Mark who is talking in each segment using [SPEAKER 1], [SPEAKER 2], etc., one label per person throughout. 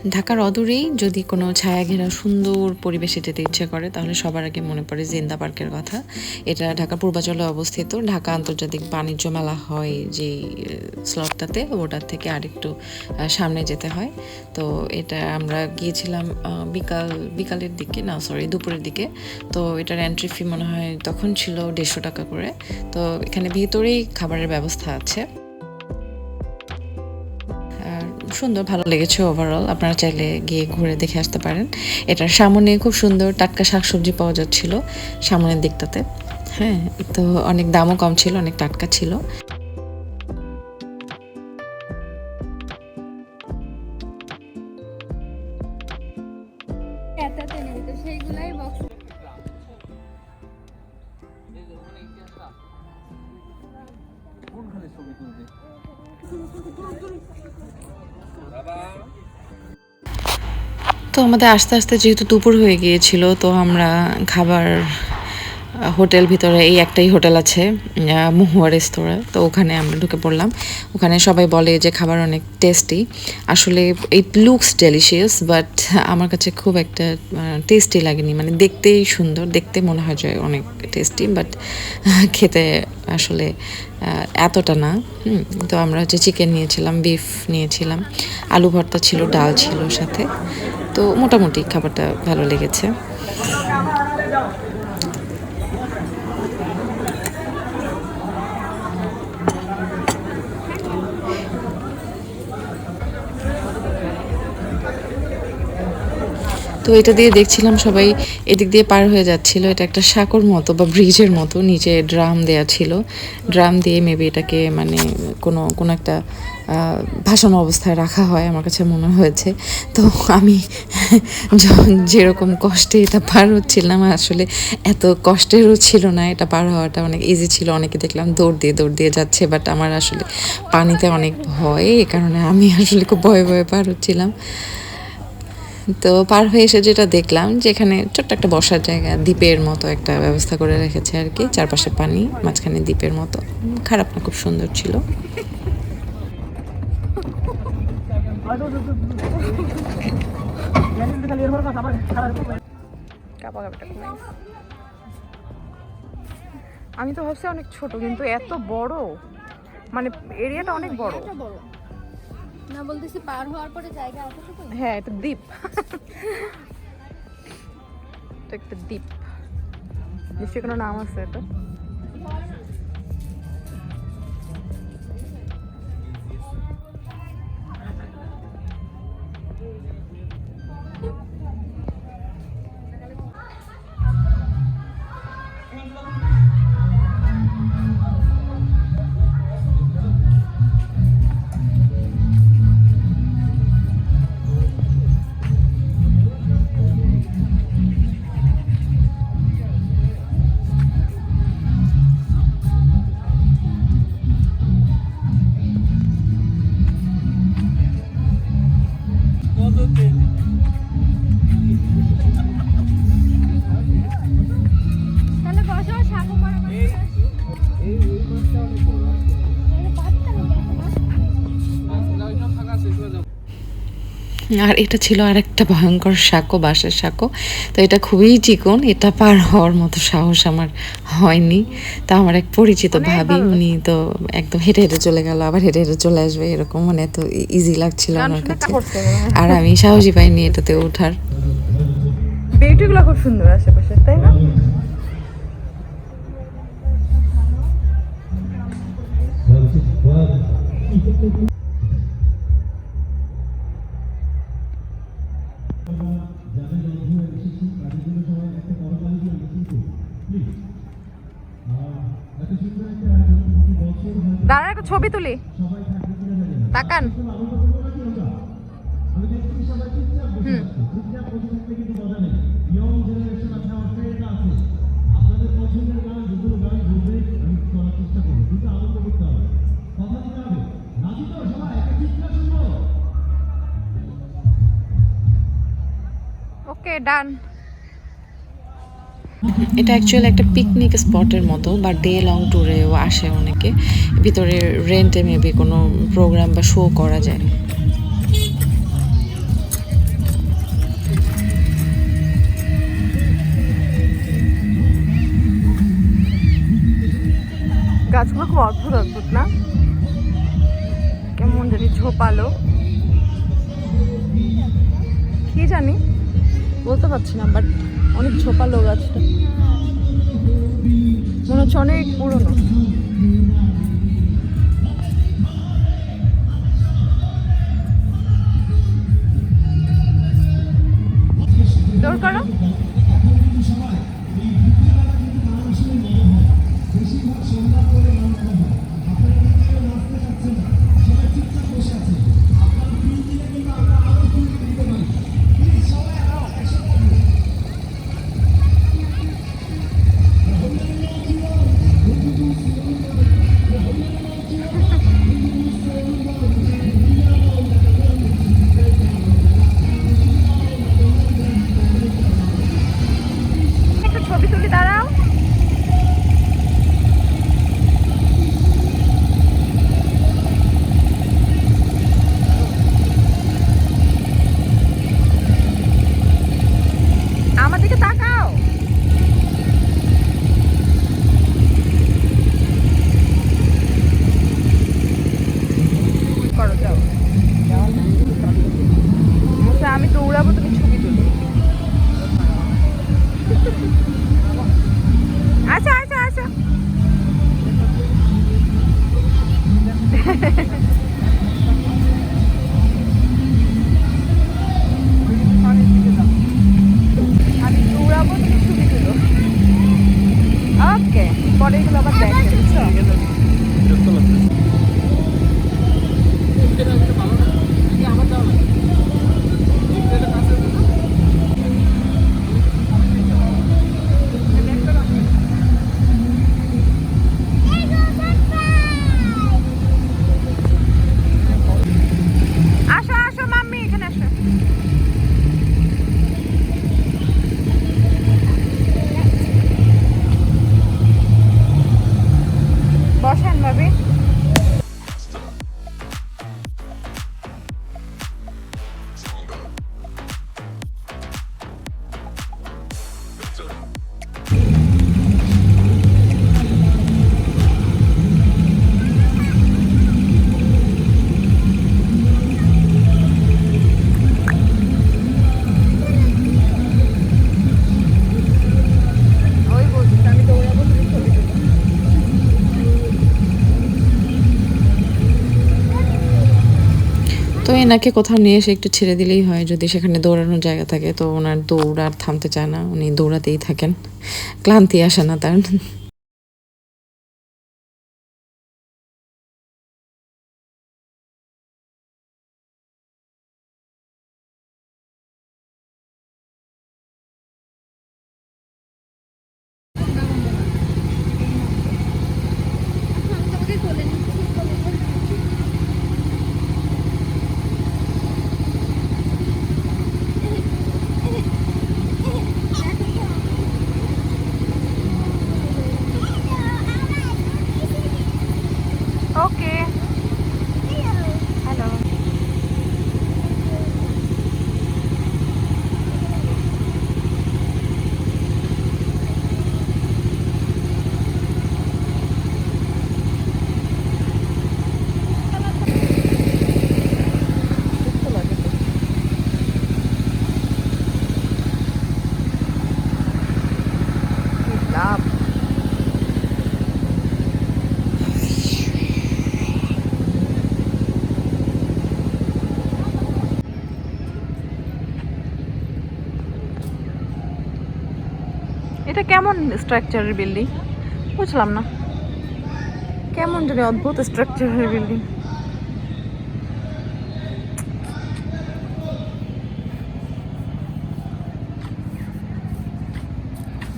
[SPEAKER 1] ঢাকার অদূরেই যদি কোনো ছায়াঘেরা সুন্দর পরিবেশে যেতে ইচ্ছে করে তাহলে সবার আগে মনে পড়ে জিন্দা পার্কের কথা। এটা ঢাকা পূর্বাচলে অবস্থিত। ঢাকা আন্তর্জাতিক বাণিজ্য মেলা হয় যে স্লটটাতে, ওটার থেকে আরেকটু সামনে যেতে হয়। তো এটা আমরা গিয়েছিলাম বিকালের দিকে, না সরি দুপুরের দিকে। তো এটার এন্ট্রি ফি মনে হয় তখন ছিল 150 টাকা করে। তো এখানে ভিতরেই খাবারের ব্যবস্থা আছে। সুন্দর, ভালো লেগেছে ওভারঅল। আপনারা চাইলে গিয়ে ঘুরে দেখে আসতে পারেন। এটার সামনে খুব সুন্দর টাটকা শাকসবজি পাওয়া যাচ্ছিল সামনের দিকটাতে। হ্যাঁ, তো অনেক দামও কম ছিল, অনেক টাটকা ছিল। তো আমাদের আস্তে আস্তে যেহেতু দুপুর হয়ে গিয়েছিল, তো আমরা খাবার হোটেল ভিতরে এই একটাই হোটেল আছে মহুয়া রেস্তোরাঁ, তো ওখানে আমরা ঢুকে পড়লাম। ওখানে সবাই বলে যে খাবার অনেক টেস্টি। আসলে ইট লুকস ডেলিশিয়াস, বাট আমার কাছে খুব একটা টেস্টি লাগেনি। মানে দেখতেই সুন্দর, দেখতে মনে হয় যে অনেক টেস্টি, বাট খেতে আসলে এতটা না। তো আমরা হচ্ছে চিকেন নিয়েছিলাম, বিফ নিয়েছিলাম, আলু ভর্তা ছিল, ডাল ছিল সাথে। তো মোটামুটি খাবারটা ভালো লেগেছে। তো এটা দিয়ে দেখছিলাম সবাই এদিক দিয়ে পার হয়ে যাচ্ছিল। এটা একটা সাঁকোর মতো বা ব্রিজের মতো, নিচে ড্রাম দেয়া ছিল। ড্রাম দিয়ে মেবি এটাকে মানে কোনো একটা ভাসানো অবস্থায় রাখা হয়, আমার কাছে মনে হয়েছে। তো আমি যেরকম কষ্টে এটা পার হচ্ছিলাম, আসলে এত কষ্টেরও ছিল না, এটা পার হওয়াটা অনেক ইজি ছিল। অনেকে দেখলাম দৌড় দিয়ে যাচ্ছে, বাট আমার আসলে পানিতে অনেক ভয়, এই কারণে আমি আসলে খুব ভয়ে ভয়ে পার হচ্ছিলাম। তো পার হয়ে এসে যেটা দেখলাম, যেখানে ছোট্ট একটা বসার জায়গা, দ্বীপের মতো একটা ব্যবস্থা করে রেখেছে আর কি, চারপাশে পানি, মাঝখানে দ্বীপের মতো। খারাপ না, খুব সুন্দর ছিল।
[SPEAKER 2] আমি তো ভাবছি অনেক ছোট, কিন্তু এত বড়, মানে এরিয়াটা অনেক বড়।
[SPEAKER 3] না বলতেছি পার হওয়ার পরে জায়গা আছে তো।
[SPEAKER 2] হ্যাঁ, এটা দ্বীপ। তো একটা দ্বীপ, নিশ্চয়ই কোনো নাম আছে এটা।
[SPEAKER 3] তাহলে বসো, সাগো মারা মারা আসি। এই মাছটা অনেক বড়। এটা বাচ্চা নাকি?
[SPEAKER 1] আর এটা ছিল আরেকটা ভয়ঙ্কর সাঁকো, বাঁশের সাঁকো। তো এটা খুবই চিকন, এটা পার হওয়ার মতো সাহস আমার হয়নি। তা আমার এক পরিচিত ভাবি, উনি তো একদম হেঁটে হেঁটে চলে গেল, আবার হেঁটে হেঁটে চলে আসবে, এরকম মানে এত ইজি লাগছিল আমার কাছে। আর আমি সাহসই পাইনি এটাতে ওঠার।
[SPEAKER 2] বিউটিগুলো খুব সুন্দর আশেপাশে, তাই না? দাঁড়া, একটা ছবি তুলি, তাকান। হুম, ওকে, ডান।
[SPEAKER 1] এটা অ্যাকচুয়ালি একটা পিকনিক স্পটের মতো, বা ডে লং ট্যুরেও আসে অনেকে। ভিতরে রেন্টে মেবি কোনো প্রোগ্রাম বা শো করা যায়।
[SPEAKER 2] অদ্ভুত অদ্ভুত না, কেমন জানি ঝোপালো, কি জানি বলতে পারছি না, বাট অনেক ঝোপালো গাছটা, মনে হচ্ছে অনেক পুরনো। দৌড় করো। একটা ছবি তুলি, দাঁড়াও। আমার দিকে তাকাও। করো, যাও। আচ্ছা, আমি দৌড়াবো, তুমি ছবি তুলো। আচ্ছা আচ্ছা আচ্ছা। আমি দৌড়াবো, তুমি ছবি তুলো। ওকে, পরে এগুলো আবার দেখে, বুঝছো? আসো আসো মাম্মি, এখানে আসো। বসেন ভাবি। ওই বলছি, আমি দৌড়াবো, তুমি ছবি তুলো।
[SPEAKER 1] তো এনাকে কোথাও নিয়ে এসে একটু ছেড়ে দিলেই হয়, যদি সেখানে দৌড়ানোর জায়গা থাকে তো ওনার দৌড় আর থামতে চায় না, উনি দৌড়াতেই থাকেন, ক্লান্তি আসে না তার।
[SPEAKER 2] ওকে, হ্যালো। লাভ। এটা কেমন স্ট্রাকচারের বিল্ডিং বুঝলাম না, কেমন জানি অদ্ভুত স্ট্রাকচারের বিল্ডিং।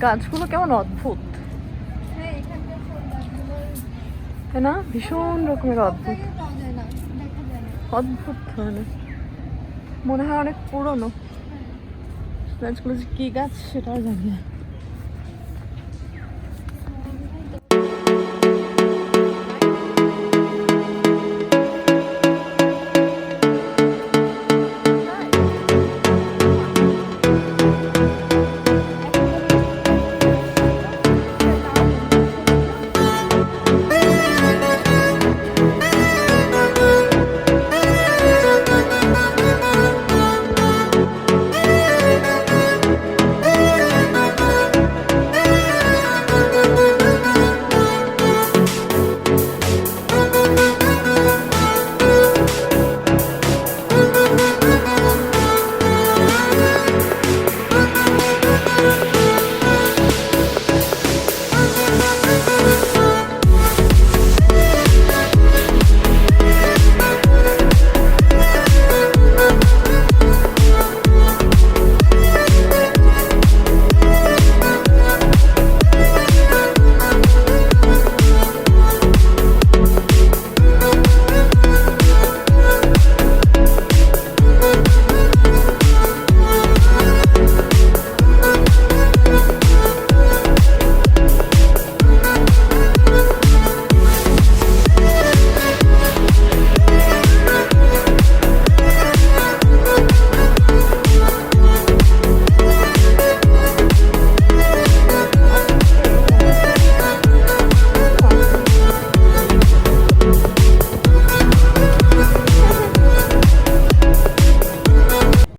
[SPEAKER 2] গাছগুলো কেমন অদ্ভুত, তাই না? ভীষণ রকমের অদ্ভুত অদ্ভুত ধরনের, মনে হয় অনেক পুরনো। গাছগুলো যে কি গাছ সেটাও জানি না।